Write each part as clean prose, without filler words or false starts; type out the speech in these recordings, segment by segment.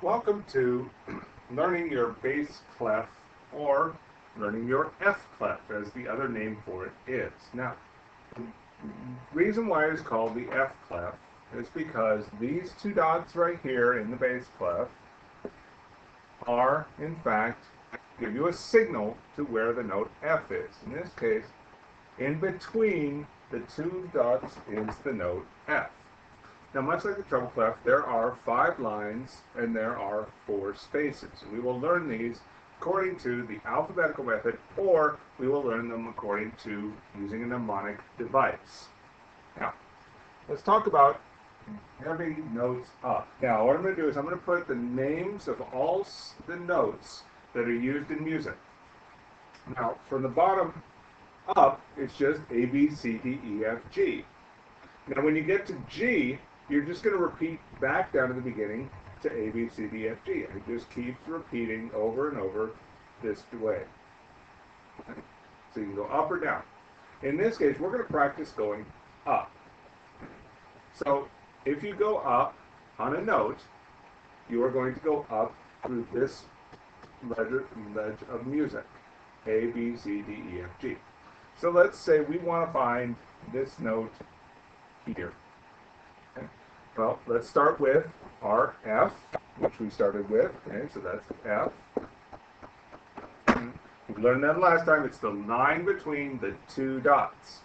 Welcome to learning your bass clef or learning your F clef, as the other name for it is. Now, the reason why it's called the F clef is because these two dots right here in the bass clef are, in fact, give you a signal to where the note F is. In this case, in between the two dots is the note F. Now, much like the treble clef, there are 5 lines and there are 4 spaces. We will learn these according to the alphabetical method, or we will learn them according to using a mnemonic device. Now, let's talk about having notes up. Now, what I'm going to do is I'm going to put the names of all the notes that are used in music. Now, from the bottom up, it's just A, B, C, D, E, F, G. Now, when you get to G, you're just going to repeat back down to the beginning to A, B, C, D, F, G. It just keeps repeating over and over this way. So you can go up or down. In this case, we're going to practice going up. So if you go up on a note, you are going to go up through this ledge of music. A, B, C, D, E, F, G. So let's say we want to find this note here. Okay. Well, let's start with our F, which we started with. Okay, so that's F. We learned that last time. It's the line between the two dots.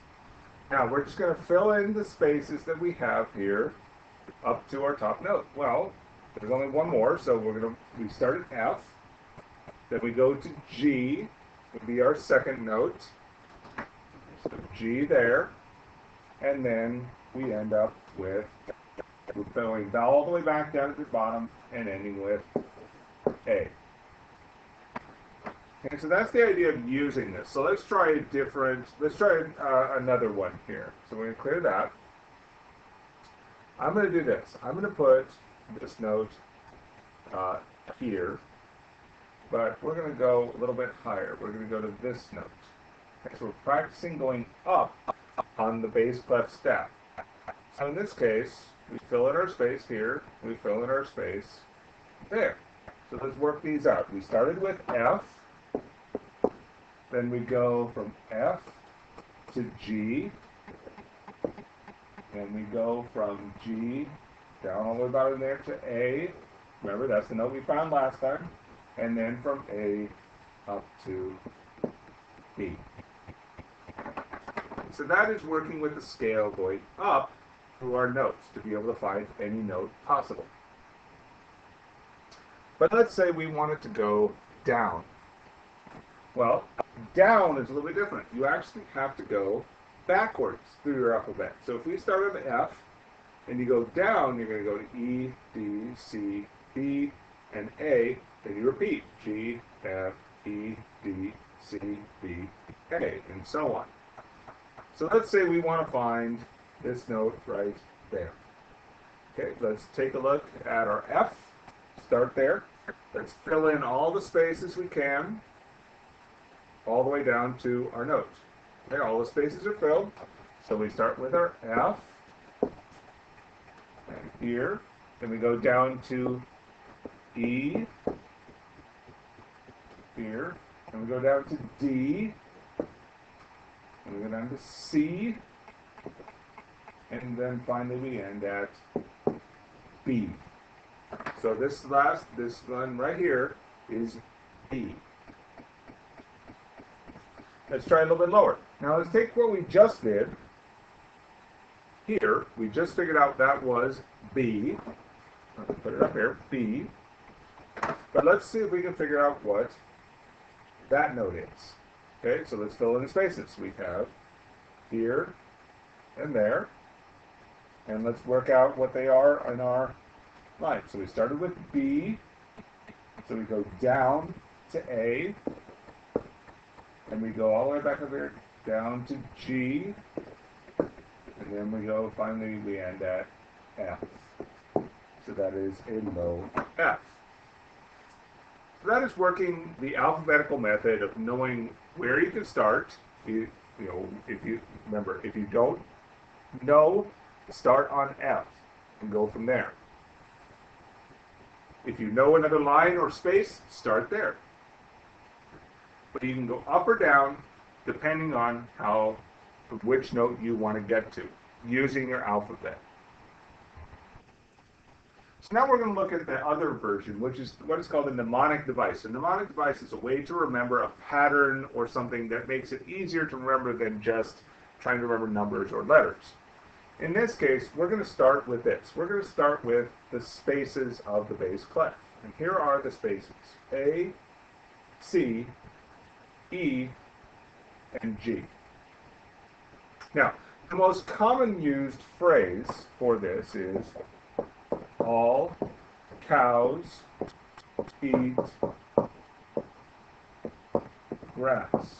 Now, we're just going to fill in the spaces that we have here up to our top note. Well, there's only one more, so we start at F. Then we go to G, would be our second note. So G there. And then we end up with, we're filling all the way back down to the bottom and ending with A. Okay, so that's the idea of using this. So let's try another one here. So we're going to clear that. I'm going to do this. I'm going to put this note here, but we're going to go a little bit higher. We're going to go to this note. Okay, so we're practicing going up on the bass clef staff. So in this case, we fill in our space here, we fill in our space there. So let's work these out. We started with F, then we go from F to G, then we go from G down all the way about in there to A. Remember, that's the note we found last time. And then from A up to B. So that is working with the scale going up through our notes to be able to find any note possible. But let's say we want it to go down. Well, down is a little bit different. You actually have to go backwards through your alphabet. So if we start with F and you go down, you're going to go to E, D, C, B, and A. Then you repeat G, F, E, D, C, B, A, and so on. So let's say we want to find this note right there. Okay, let's take a look at our F. Start there. Let's fill in all the spaces we can, all the way down to our note. Okay, all the spaces are filled. So we start with our F, and here. Then we go down to E, here. And we go down to D. And we go down to C, and then finally we end at B. So this one right here is B. Let's try a little bit lower. Now let's take what we just did here. We just figured out that was B. Let's put it up here, B. But let's see if we can figure out what that note is. Okay, so let's fill in the spaces. We have here and there. And let's work out what they are in our line. So we started with B. So we go down to A. And we go all the way back up here down to G. And then we go, finally, we end at F. So that is a low F. So that is working the alphabetical method of knowing where you can start. If you don't know, start on F and go from there. If you know another line or space, start there. But you can go up or down depending on which note you want to get to using your alphabet. So now we're going to look at the other version, which is what is called a mnemonic device. A mnemonic device is a way to remember a pattern or something that makes it easier to remember than just trying to remember numbers or letters. In this case, we're going to start with this. We're going to start with the spaces of the bass clef. And here are the spaces: A, C, E, and G. Now, the most common used phrase for this is all cows eat grass.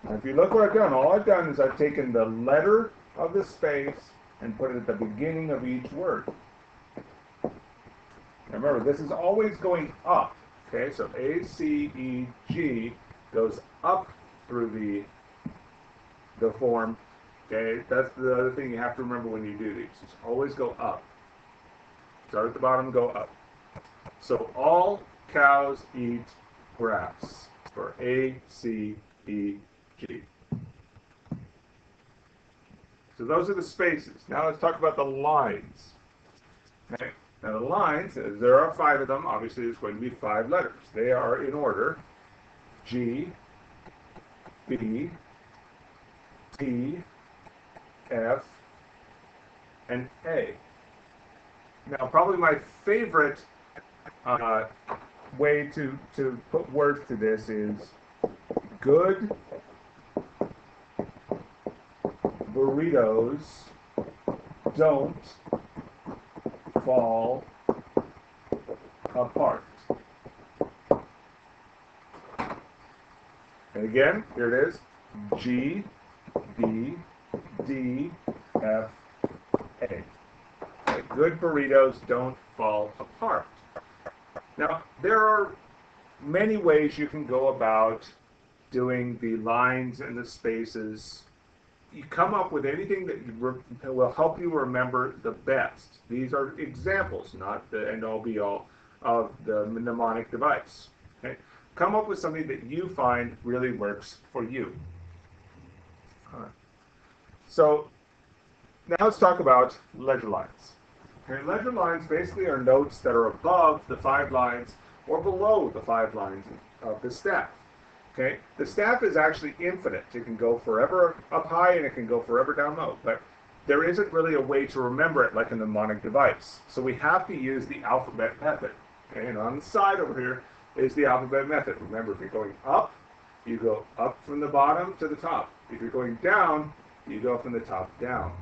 Now, if you look what I've done, all I've done is I've taken the letter of the space and put it at the beginning of each word. Now remember, this is always going up. Okay, so A, C, E, G goes up through the form. Okay, that's the other thing you have to remember when you do these. Just always go up. Start at the bottom, go up. So all cows eat grass for A, C, E, G. So those are the spaces. Now let's talk about the lines. Okay. Now the lines, there are 5 of them. Obviously, there's going to be 5 letters. They are in order: G, B, T, F, and A. Now, probably my favorite way to put words to this is good burritos don't fall apart. And again, here it is: G, B, D, F, A. Good burritos don't fall apart. Now, there are many ways you can go about doing the lines and the spaces. You come up with anything that will help you remember the best. These are examples, not the end-all be-all of the mnemonic device. Okay? Come up with something that you find really works for you. So now let's talk about ledger lines. Okay, ledger lines basically are notes that are above the 5 lines or below the 5 lines of the staff. Okay, the staff is actually infinite. It can go forever up high and it can go forever down low, but there isn't really a way to remember it like a mnemonic device. So we have to use the alphabet method. Okay, and on the side over here is the alphabet method. Remember, if you're going up, you go up from the bottom to the top. If you're going down, you go from the top down.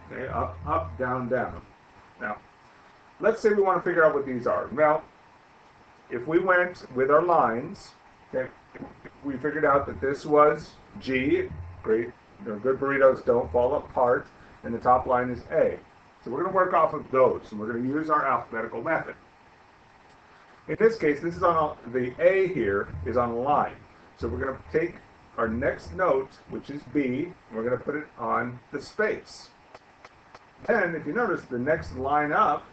Okay, up, up, down, down. Now, let's say we want to figure out what these are. Well, if we went with our lines, okay, we figured out that this was G, great, good burritos don't fall apart, and the top line is A. So we're going to work off of those, and we're going to use our alphabetical method. In this case, this is on the A here is on a line. So we're going to take our next note, which is B, and we're going to put it on the space. Then, if you notice, the next line up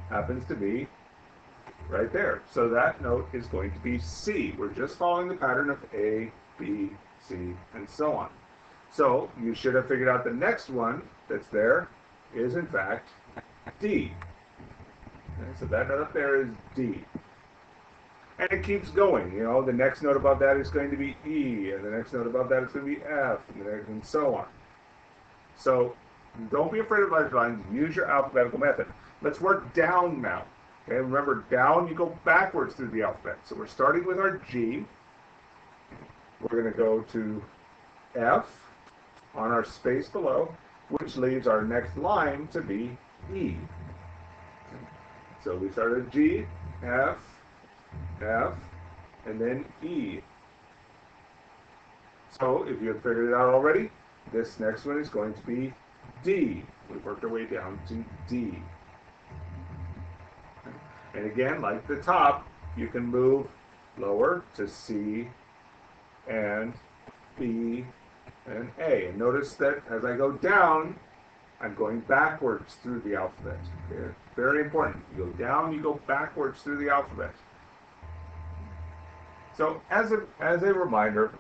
happens to be right there. So that note is going to be C. We're just following the pattern of A, B, C, and so on. So you should have figured out the next one that's there is, in fact, D. Okay, so that note up there is D. And it keeps going. You know, the next note above that is going to be E, and the next note above that is going to be F, and so on. So don't be afraid of ledger lines. Use your alphabetical method. Let's work down now. Okay, remember, down, you go backwards through the alphabet. So we're starting with our G. We're going to go to F on our space below, which leaves our next line to be E. So we started G, F, F, and then E. So if you have figured it out already, this next one is going to be D. We've worked our way down to D. And again, like the top, you can move lower to C and B and A. And notice that as I go down, I'm going backwards through the alphabet. Okay? Very important. You go down, you go backwards through the alphabet. So as a reminder,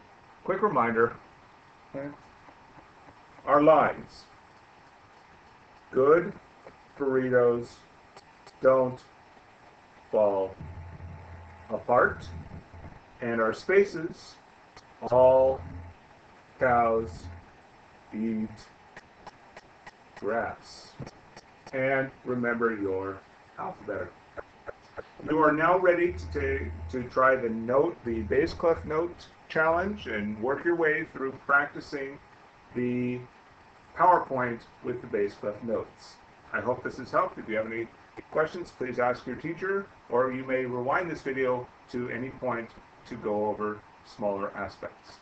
quick reminder, okay, our lines. Good burritos don't fall apart. And our spaces, all cows eat grass. And remember your alphabet. You are now ready to try the bass clef note challenge and work your way through practicing the PowerPoint with the bass clef notes. I hope this has helped. If you have any questions, please ask your teacher, or you may rewind this video to any point to go over smaller aspects.